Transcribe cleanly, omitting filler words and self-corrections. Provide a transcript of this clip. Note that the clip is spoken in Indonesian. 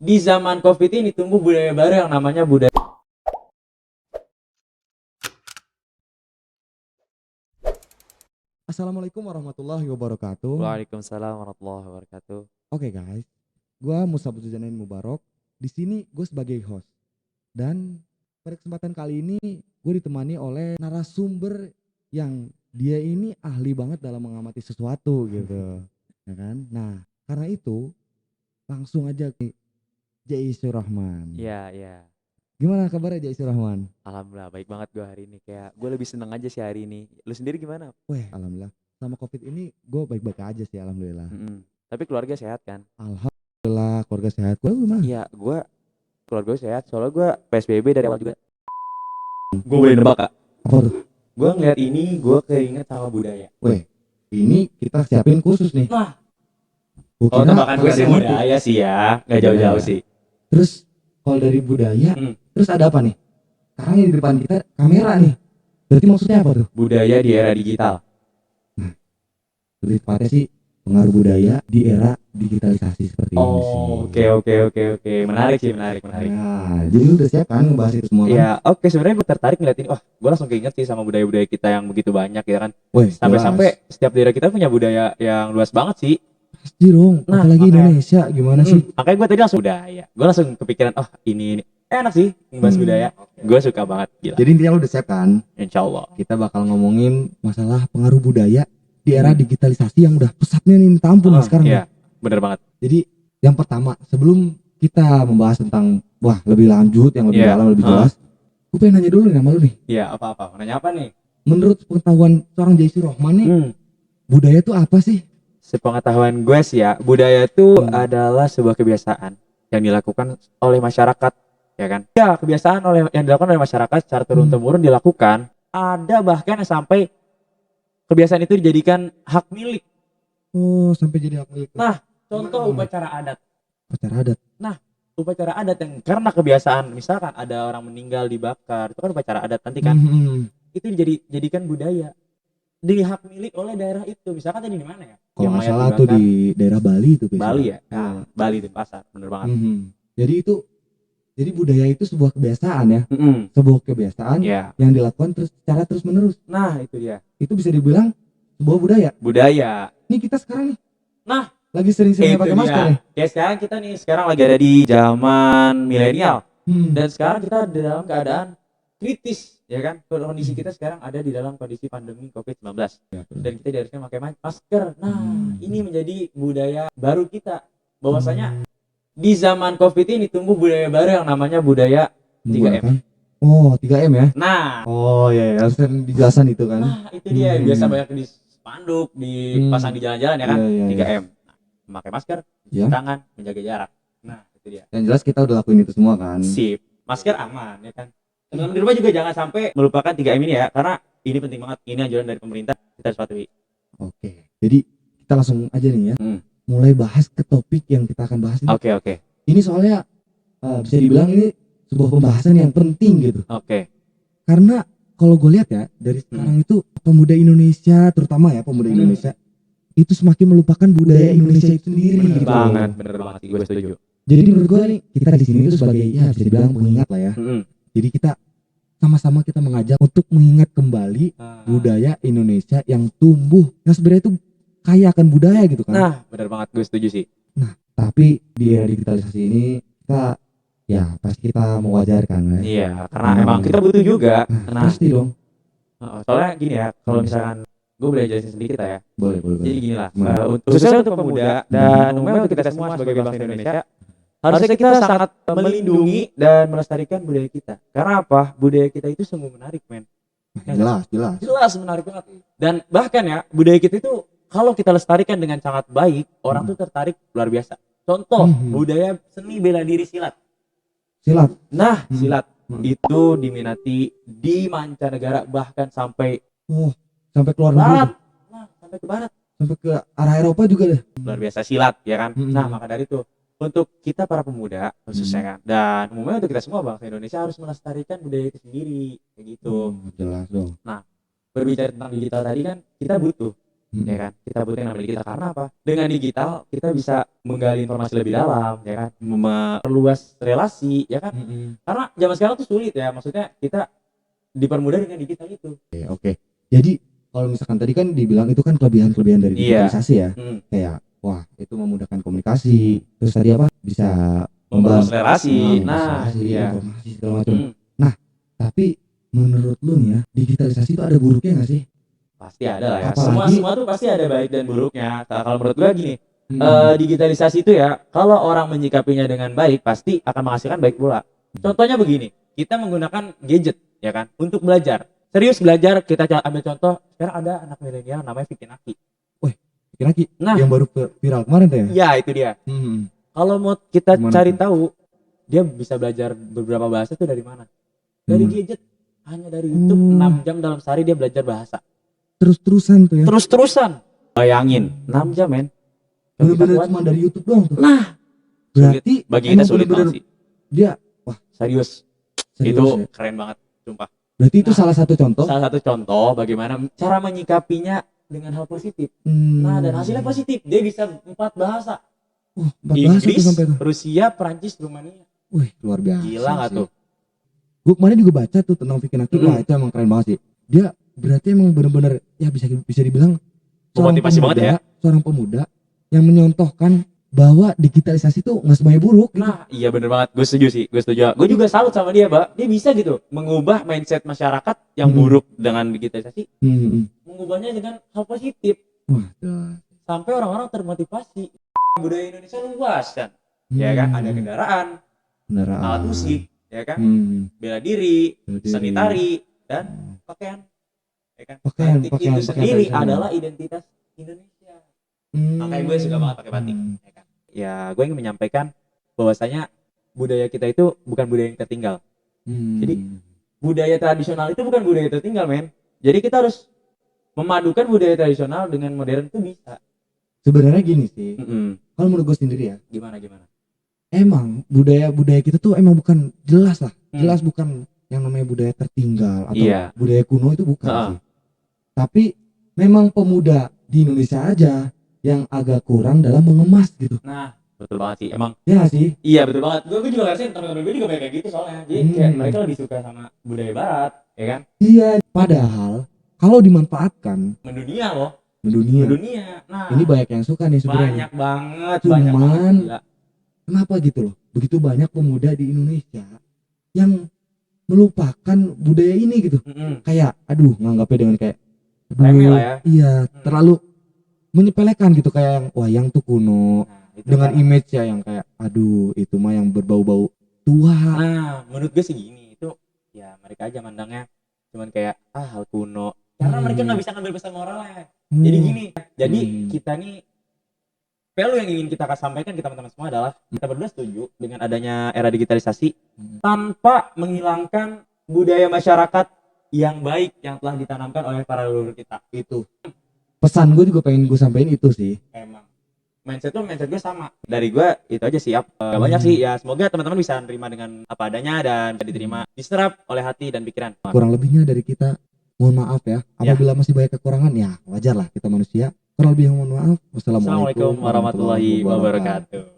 Di zaman COVID ini tumbuh budaya baru yang namanya budaya. Assalamualaikum warahmatullahi wabarakatuh. Waalaikumsalam warahmatullahi wabarakatuh. Oke guys, gua Musa Buzujanain Mubarok. Di sini gue sebagai host dan pada kesempatan kali ini gue ditemani oleh narasumber yang dia ini ahli banget dalam mengamati sesuatu gitu, ya kan? Nah, karena itu langsung aja ke Jaisur Rahman. Iya. Gimana kabarnya Jaisur Rahman? Alhamdulillah baik banget gue hari ini. Kayak gue lebih seneng aja sih hari ini. Lu sendiri gimana? Weh, alhamdulillah. Sama COVID ini gue baik-baik aja sih, alhamdulillah. Tapi keluarga sehat kan? Alhamdulillah, keluarga sehat. Gue gimana? Iya, keluarga gue sehat. Soalnya gue PSBB dari awal juga. Gue boleh nebak kak? Apa tuh? Gue ngeliat ini, gue keinget sama budaya. Weh, ini kita siapin khusus nih. Nah, Gua kalau kira tebakan gue sih ada budaya sih ya, nggak jauh-jauh Budaya. sih. Terus kalau dari budaya, Hmm. terus ada apa nih? Sekarang yang di depan kita kamera nih. Berarti maksudnya apa tuh? Budaya di era digital. Lebih tepatnya sih pengaruh budaya di era digitalisasi seperti ini sih. Oke. Menarik sih, menarik. Nah, jadi lu udah siap kan ngebahas itu semua kan? Ya, oke. Sebenarnya gue tertarik ngeliat ini. Wah, gue langsung keinget sih sama budaya-budaya kita yang begitu banyak ya kan. Weh, Sampai-sampai setiap daerah kita punya budaya yang luas banget sih. pasti dong. Nah, Apalagi makanya- Indonesia gimana sih? Makanya gue tadi langsung budaya. Gue langsung kepikiran, oh ini enak sih ngebahas budaya. Gue suka banget, gila. Jadi intinya lu udah siap kan? Insya Allah. Kita bakal ngomongin masalah pengaruh budaya di era digitalisasi yang udah pesatnya nih minta ampun nih sekarang. Iya, bener banget. Jadi yang pertama, sebelum kita membahas tentang lebih lanjut, yang lebih Iya. dalam, lebih jelas, gue pengen nanya dulu nih sama lu nih. Iya, apa-apa. Mau nanya apa nih? Menurut pengetahuan seorang Jaisur Rahman nih, budaya itu apa sih? Sepengetahuan gue sih ya, budaya itu adalah sebuah kebiasaan yang dilakukan oleh masyarakat, ya kan? Ya, kebiasaan yang dilakukan oleh masyarakat secara turun-temurun dilakukan. Ada bahkan yang sampai kebiasaan itu dijadikan hak milik. Oh, sampai jadi hak milik. Nah, contoh Gimana? upacara adat. Upacara adat. Upacara adat yang karena kebiasaan, misalkan ada orang meninggal dibakar, itu kan upacara adat nanti kan. Itu jadikan budaya. Di hak milik oleh daerah itu. Misalkan tadi di mana ya? Kalau Yang nggak mayat salah tuh dibakar. di daerah Bali itu biasanya. Bali ya? Nah, Bali di pasar, bener banget. Jadi budaya itu sebuah kebiasaan ya, Mm-mm. sebuah kebiasaan Ya. yang dilakukan secara terus menerus. Nah, itu dia. Itu bisa dibilang sebuah budaya. Budaya. Nih kita sekarang nih, Nah, lagi sering-sering pakai masker nih. Ya sekarang kita nih lagi ada di zaman milenial dan sekarang kita dalam keadaan kritis, ya kan? Kondisi kita sekarang ada di dalam kondisi pandemi COVID-19 dan kita diharuskan pakai masker. Nah, ini menjadi budaya baru kita. Bahwasanya di zaman COVID ini tumbuh budaya baru yang namanya budaya 3M. Kan? Oh, 3M ya. Nah, Oh iya, harus dijelasan itu kan. itu dia biasa banyak di spanduk, dipasang di jalan-jalan ya kan? Iya. 3M. Memakai masker, Ya. tangan, menjaga jarak. Nah, itu dia. Yang jelas kita udah lakuin itu semua kan. Sip. Masker aman ya kan. Teman-teman di rumah juga jangan sampai melupakan 3M ini ya, karena ini penting banget. Ini anjuran dari pemerintah, kita harus patuhi. Oke. Jadi kita langsung aja nih ya. Mulai bahas ke topik yang kita akan bahas ini. Oke. Ini soalnya bisa dibilang ini sebuah pembahasan yang penting gitu. Oke. Karena kalau gue lihat ya dari sekarang itu pemuda Indonesia, terutama ya pemuda Indonesia itu semakin melupakan budaya Indonesia itu sendiri. Bener gitu. banget sih, gue setuju. Jadi menurut gue nih kita di sini itu sebagai ya bisa dibilang pengingat lah ya. Jadi kita sama-sama kita mengajak untuk mengingat kembali budaya Indonesia yang tumbuh, yang sebenarnya itu kaya akan budaya gitu kan. Nah, bener banget, gue setuju sih. Tapi di era digitalisasi ini kita ya pasti kita mewajarkan ya. Iya, karena emang kita butuh juga. Nah, Pasti dong. soalnya gini ya, kalau misalkan gue boleh jelasin sedikit lah ya. Boleh. Jadi gini lah, khususnya untuk pemuda dan umumnya untuk kita semua sebagai bangsa Indonesia, harusnya kita sangat melindungi dan melestarikan budaya kita. Karena apa? Budaya kita itu sungguh menarik, men. Jelas. Jelas menarik banget. Dan bahkan ya, budaya kita itu kalau kita lestarikan dengan sangat baik, orang tuh tertarik luar biasa. Contoh, budaya seni bela diri silat. Silat. Nah, silat itu diminati di mancanegara, bahkan sampai Sampai keluar barat. negeri. Nah, sampai ke barat. Sampai ke arah Eropa juga deh. Luar biasa silat, ya kan? Hmm. Nah, maka dari itu, untuk kita para pemuda khususnya kan, dan umumnya untuk kita semua bangsa Indonesia harus melestarikan budaya itu sendiri, kayak gitu. Jelas dong. Berbicara tentang digital tadi kan, kita butuh ya kan? Kita butuh yang namanya digital karena apa? Dengan digital kita bisa menggali informasi lebih dalam, ya kan? Memperluas relasi, ya kan? Karena zaman sekarang tuh sulit ya, maksudnya kita dipermudah dengan digital itu. Oke. Jadi kalau misalkan tadi kan dibilang itu kan kelebihan-kelebihan dari Iya. digitalisasi ya. Kayak wah, itu memudahkan komunikasi. Terus tadi apa? Bisa Memperluas relasi. Nah, Iya. informasi segala macam. Nah, tapi menurut lu nih ya, digitalisasi itu ada buruknya nggak sih? Pasti ada lah ya. Apalagi- Semua tuh pasti ada baik dan buruknya. Kalau menurut gua gini, digitalisasi itu ya, kalau orang menyikapinya dengan baik pasti akan menghasilkan baik pula. Contohnya begini, kita menggunakan gadget ya kan untuk belajar. Serius belajar, kita ambil contoh, sekarang ada anak milenial namanya Vicky Naki. Kira-kira Nah, yang baru viral kemarin tuh ya? ya itu dia. Kalau mau kita Gimana cari tuh? tahu, dia bisa belajar beberapa bahasa tuh dari mana? Dari gadget. Hanya dari YouTube 6 jam dalam sehari dia belajar bahasa. Terus-terusan tuh ya? Terus-terusan. Bayangin, 6 jam men. Kalau kita Bener-bener kuat, cuma dari YouTube doang tuh. nah, Berarti bagi kita emang sulit bener-bener banget sih. dia Serius, serius itu ya? keren banget, sumpah. Berarti itu Nah, salah satu contoh. Salah satu contoh bagaimana cara menyikapinya dengan hal positif. Nah, dan hasilnya positif. Dia bisa 4 bahasa. Wah, 4 bahasa tuh Inggris, sampai tuh. Rusia, Prancis, Rumania. Wih, luar biasa. Gila nggak sih. tuh? Gue kemarin juga baca tuh tentang Vicky Naki. Wah, itu emang keren banget sih. Dia berarti emang bener-bener ya bisa dibilang Memotivasi banget ya. seorang pemuda yang menyontohkan bahwa digitalisasi tuh nggak semuanya buruk gitu. Nah, iya bener banget. Gue setuju sih. Gue setuju. Gue juga salut sama dia, Pak. Dia bisa gitu mengubah mindset masyarakat yang buruk dengan digitalisasi, mengubahnya dengan hal positif. Wah, Sampai orang-orang termotivasi. Budaya Indonesia luas kan. Ya kan, ada kendaraan, alat musik, ya kan, bela diri, seni tari, dan pakaian. Ya kan? Pakaian itu sendiri tradisional. adalah identitas Indonesia. Makanya gue suka banget pakai batik. Ya kan? Ya, gue ingin menyampaikan bahwasanya budaya kita itu bukan budaya yang tertinggal. Jadi budaya tradisional itu bukan budaya tertinggal, men. Jadi kita harus memadukan budaya tradisional dengan modern itu bisa. Sebenarnya gini sih. Kalau menurut gue sendiri ya. Gimana? Emang budaya kita tuh emang bukan jelas lah. Jelas bukan yang namanya budaya tertinggal atau budaya kuno itu bukan sih. Tapi memang pemuda di Indonesia aja yang agak kurang dalam mengemas gitu. Nah, betul banget sih. Emang ya gak sih? Iya betul banget. Gue juga ngerasain teman-teman gue juga banyak kayak gitu soalnya. Jadi kayak mereka lebih suka sama budaya barat, ya kan? Iya. Padahal kalau dimanfaatkan Mendunia loh. mendunia. Nah, ini banyak yang suka nih sebenarnya. banyak banget. Cuman Gila. kenapa gitu loh? Begitu banyak pemuda di Indonesia yang melupakan budaya ini gitu. Kayak aduh nganggapnya dengan kayak remeh lah ya. Iya, terlalu menyepelekan gitu kayak yang wah yang tuh kuno. Itu Dengan kan. image ya yang kayak aduh itu mah yang berbau-bau tua. Nah, menurut gue sih gini, itu ya mereka aja mandangnya cuman kayak hal kuno. Karena mereka nggak bisa ngambil pesan moralnya. Jadi gini, jadi kita nih value yang ingin kita sampaikan ke teman-teman semua adalah kita berdua setuju dengan adanya era digitalisasi tanpa menghilangkan budaya masyarakat yang baik yang telah ditanamkan oleh para leluhur kita. Itu pesan gue juga pengen gue sampaikan itu sih. Emang mindset gue sama. Dari gue itu aja sih. Gak banyak sih ya. Semoga teman-teman bisa nerima dengan apa adanya dan bisa diterima, diserap oleh hati dan pikiran. Kurang lebihnya dari kita mohon maaf ya. Apabila masih banyak kekurangan ya wajar lah kita manusia. Kurang lebih mohon maaf. Wassalamualaikum Assalamualaikum warahmatullahi wabarakatuh.